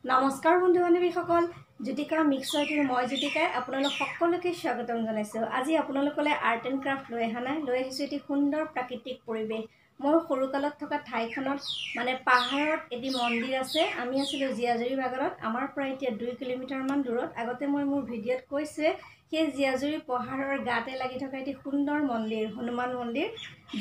নমস্কাৰ বন্ধু বান্ধৱীসকল জ্যোতিকামিক্সয়ত মই জ্যোতিকাই আপোনালোক সকলোকে স্বাগতম জনাইছোঁ। আজি আপোনালোকলৈ আৰ্ট এণ্ড ক্ৰাফ্ট লৈ অহা নাই, লৈ আহিছোঁ এটি সুন্দৰ প্ৰাকৃতিক পৰিৱেশ। মই সৰুকালত থকা ঠাইখনত মানে পাহাৰত এটি মন্দিৰ আছে। আমি আছিলোঁ জীয়াজুৰি বাগানত, আমাৰ পৰা এতিয়া 2 কিলোমিটাৰমান দূৰত। আগতে মই মোৰ ভিডিঅ'ত কৈছোঁৱে সেই জীয়াজুৰি পাহাৰৰ গাতে লাগি থকা এটি সুন্দৰ মন্দিৰ, হনুমান মন্দিৰ।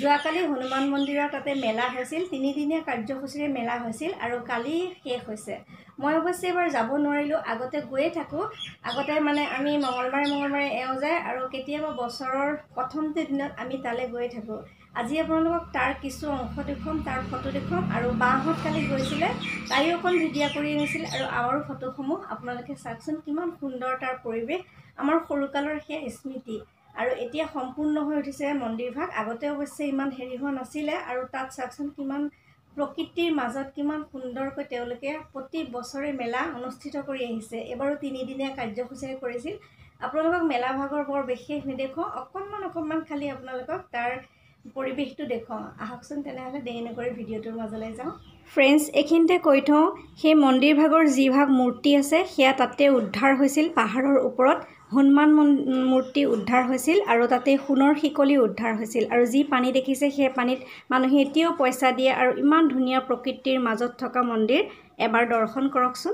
যোৱাকালি হনুমান মন্দিৰৰ তাতে মেলা হৈছিল, 3 দিনীয়া কাৰ্যসূচীৰে মেলা হৈছিল আৰু কালি শেষ হৈছে। মই অৱশ্যে এবাৰ যাব নোৱাৰিলোঁ, আগতে গৈয়ে থাকোঁ। আগতে মানে আমি মঙলবাৰে এওঁ যায় আৰু কেতিয়াবা বছৰৰ প্ৰথমটো দিনত আমি তালৈ গৈয়ে থাকোঁ। আজি আপোনালোকক তাৰ কিছু অংশ দেখুৱাম, তাৰ ফটো দেখুৱাম আৰু বাহঁত কালি গৈছিলে, তাইও অকণ ভিডিঅ' কৰি আনিছিল আৰু আমাৰো ফটোসমূহ আপোনালোকে চাওকচোন। কিমান সুন্দৰ তাৰ পৰিৱেশ, আমাৰ সৰুকালৰ সেয়া স্মৃতি। আৰু এতিয়া সম্পূৰ্ণ হৈ উঠিছে মন্দিৰভাগ। আগতে অৱশ্যে ইমান হেৰি হোৱা নাছিলে আৰু তাত চাওকচোন কিমান প্ৰকৃতিৰ মাজত কিমান সুন্দৰকৈ তেওঁলোকে প্ৰতি বছৰে মেলা অনুষ্ঠিত কৰি আহিছে। এবাৰো 3 দিনীয়া কাৰ্যসূচীৰে কৰিছিল। আপোনালোকক মেলা ভাগৰ বৰ বিশেষ নেদেখুৱাওঁ, অকণমান খালি আপোনালোকক তাৰ পৰিৱেশটো দেখুৱাওঁ। আহকচোন তেনেহ'লে দেৰি নকৰি ভিডিঅ'টোৰ মাজলৈ যাওঁ। ফ্ৰেণ্ডছ, এইখিনিতে কৈ থওঁ, সেই মন্দিৰ ভাগৰ যি ভাগ মূৰ্তি আছে সেয়া তাতে উদ্ধাৰ হৈছিল। পাহাৰৰ ওপৰত হনুমান মূৰ্তি উদ্ধাৰ হৈছিল আৰু তাতে সোণৰ শিকলি উদ্ধাৰ হৈছিল। আৰু যি পানী দেখিছে সেই পানীত মানুহে এতিয়াও পইচা দিয়ে আৰু ইমান ধুনীয়া প্ৰকৃতিৰ মাজত থকা মন্দিৰ, এবাৰ দৰ্শন কৰকচোন।